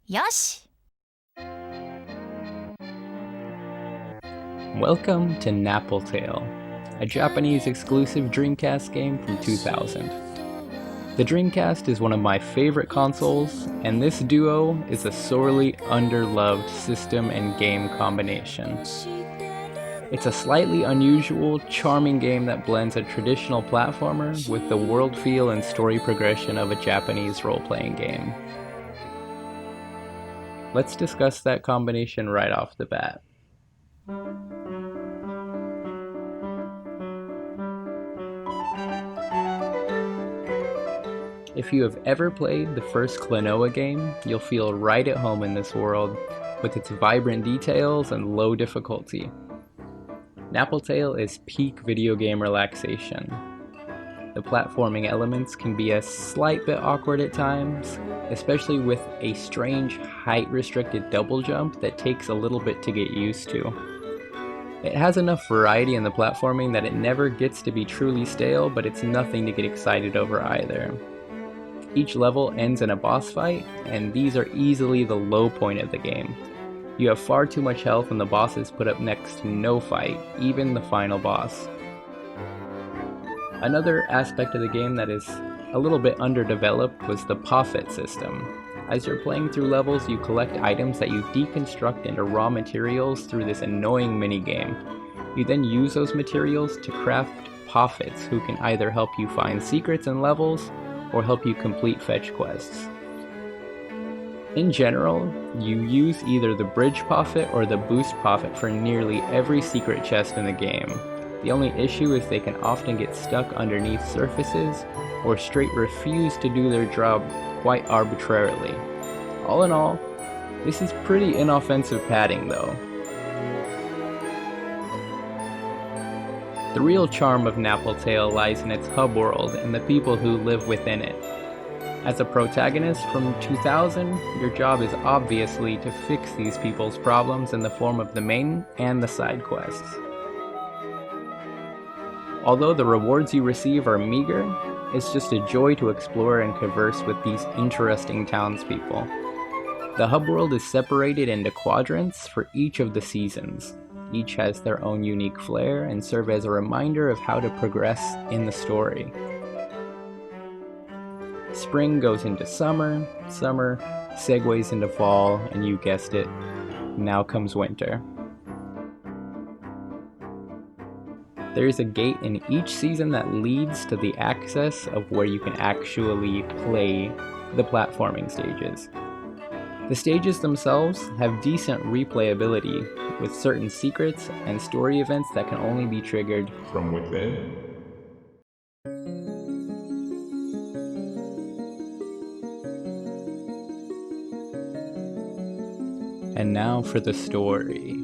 よし! Welcome to Napple, a Japanese exclusive Dreamcast game from 2000. The Dreamcast is one of my favorite consoles, and this duo is a sorely underloved system and game combination. It's a slightly unusual, charming game that blends a traditional platformer with the world feel and story progression of a Japanese role-playing game. Let's discuss that combination right off the bat. If you have ever played the first Klonoa game, you'll feel right at home in this world, with its vibrant details and low difficulty. Napple is peak video game relaxation. The platforming elements can be a slight bit awkward at times, especially with a strange height-restricted double jump that takes a little bit to get used to. It has enough variety in the platforming that it never gets to be truly stale, but it's nothing to get excited over either. Each level ends in a boss fight, and these are easily the low point of the game. You have far too much health and the bosses put up next to no fight, even the final boss. Another aspect of the game that is a little bit underdeveloped was the Poffit system. As you're playing through levels, you collect items that you deconstruct into raw materials through this annoying minigame. You then use those materials to craft Poffits, who can either help you find secrets in levels, or help you complete fetch quests. In general, you use either the Bridge Poffit or the Boost Poffit for nearly every secret chest in the game. The only issue is they can often get stuck underneath surfaces, or straight refuse to do their job quite arbitrarily. All in all, this is pretty inoffensive padding though. The real charm of Napple lies in its hub world and the people who live within it. As a protagonist from 2000, your job is obviously to fix these people's problems in the form of the main and the side quests. Although the rewards you receive are meager, it's just a joy to explore and converse with these interesting townspeople. The hub world is separated into quadrants for each of the seasons. Each has their own unique flair and serve as a reminder of how to progress in the story. Spring goes into summer, summer segues into fall, and you guessed it, now comes winter. There is a gate in each season that leads to the access of where you can actually play the platforming stages. The stages themselves have decent replayability, with certain secrets and story events that can only be triggered from within. And now for the story.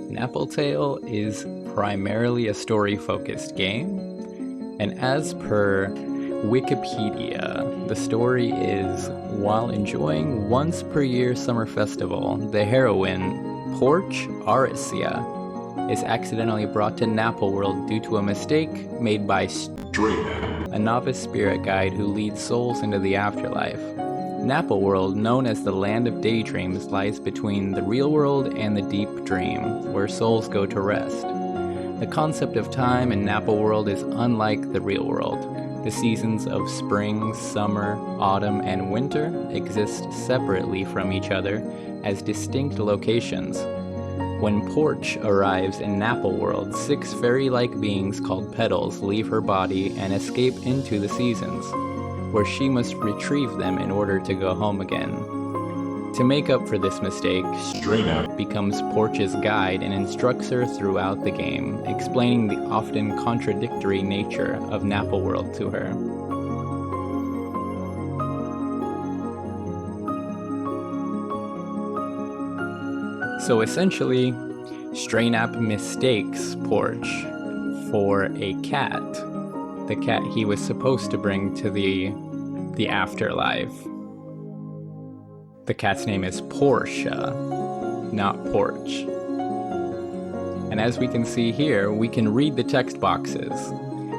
Napple is primarily a story-focused game, and as per Wikipedia, the story is, while enjoying once per year summer festival, the heroine, Porch Arsia, is accidentally brought to Napple World due to a mistake made by Daydream, a novice spirit guide who leads souls into the afterlife. Napple World, known as the Land of Daydreams, lies between the real world and the deep dream, where souls go to rest. The concept of time in Napple World is unlike the real world. The seasons of spring, summer, autumn, and winter exist separately from each other as distinct locations. When Porch arrives in Napple World, 6 fairy-like beings called Petals leave her body and escape into the seasons, where she must retrieve them in order to go home again. To make up for this mistake, Strainer becomes Porch's guide and instructs her throughout the game, explaining the often contradictory nature of Napple World to her. So essentially, Straynap mistakes Porch for a cat, the cat he was supposed to bring to the afterlife. The cat's name is Portia, not Porch. And as we can see here, we can read the text boxes.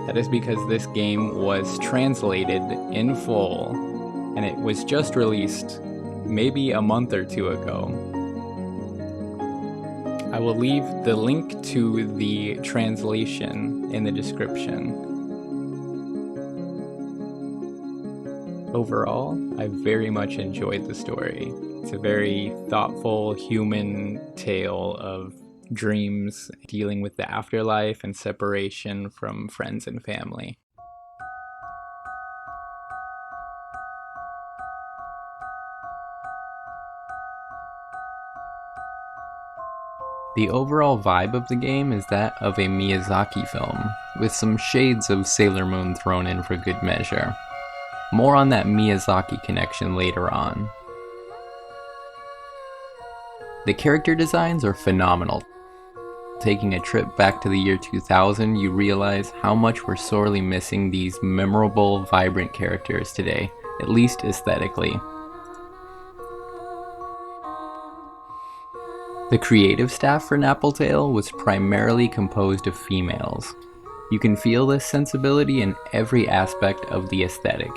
That is because this game was translated in full, and it was just released maybe a month or two ago. I will leave the link to the translation in the description. Overall, I very much enjoyed the story. It's a very thoughtful human tale of dreams, dealing with the afterlife and separation from friends and family. The overall vibe of the game is that of a Miyazaki film, with some shades of Sailor Moon thrown in for good measure. More on that Miyazaki connection later on. The character designs are phenomenal. Taking a trip back to the year 2000, you realize how much we're sorely missing these memorable, vibrant characters today, at least aesthetically. The creative staff for Napple was primarily composed of females. You can feel this sensibility in every aspect of the aesthetic,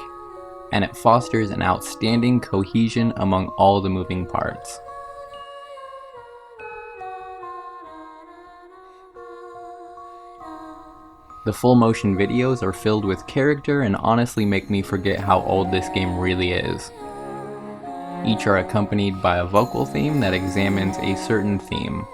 and it fosters an outstanding cohesion among all the moving parts. The full motion videos are filled with character and honestly make me forget how old this game really is. Each are accompanied by a vocal theme that examines a certain theme.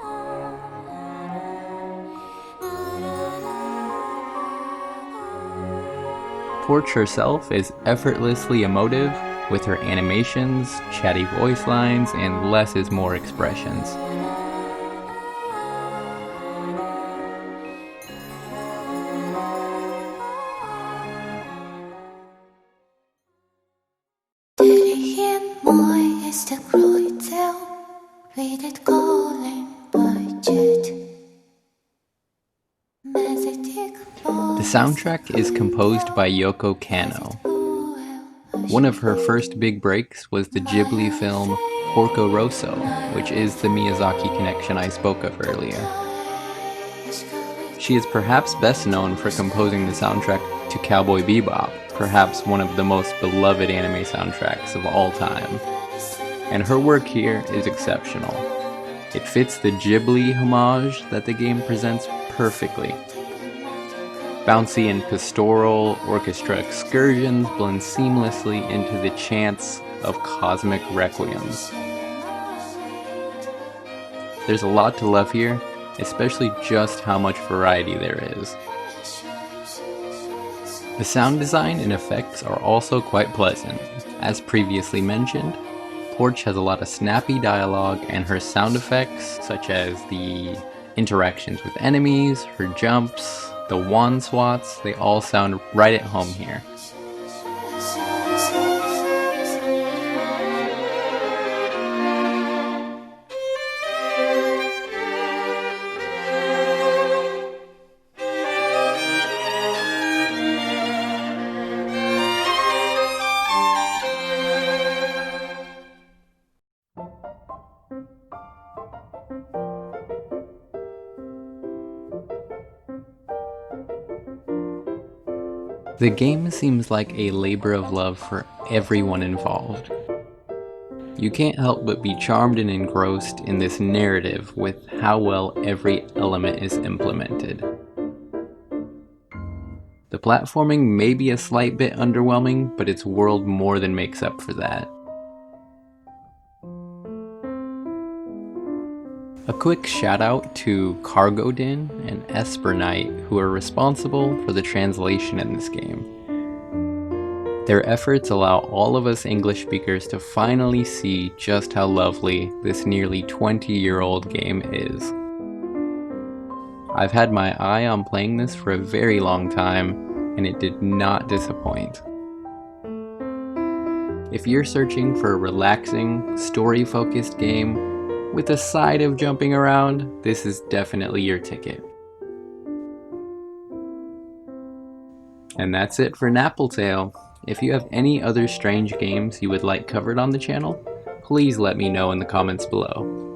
Porch herself is effortlessly emotive with her animations, chatty voice lines, and less is more expressions. The soundtrack is composed by Yoko Kanno. One of her first big breaks was the Ghibli film Porco Rosso, which is the Miyazaki connection I spoke of earlier. She is perhaps best known for composing the soundtrack to Cowboy Bebop, perhaps one of the most beloved anime soundtracks of all time. And her work here is exceptional. It fits the Ghibli homage that the game presents perfectly. Bouncy and pastoral orchestra excursions blend seamlessly into the chants of cosmic requiems. There's a lot to love here, especially just how much variety there is. The sound design and effects are also quite pleasant. As previously mentioned, Porch has a lot of snappy dialogue, and her sound effects, such as the interactions with enemies, her jumps, the wand swats, they all sound right at home here. The game seems like a labor of love for everyone involved. You can't help but be charmed and engrossed in this narrative with how well every element is implemented. The platforming may be a slight bit underwhelming, but its world more than makes up for that. A quick shout out to Cargodin and Esperknight, who are responsible for the translation in this game. Their efforts allow all of us English speakers to finally see just how lovely this nearly 20-year-old game is. I've had my eye on playing this for a very long time, and it did not disappoint. If you're searching for a relaxing, story-focused game with a side of jumping around, this is definitely your ticket. And that's it for Napple. If you have any other strange games you would like covered on the channel, please let me know in the comments below.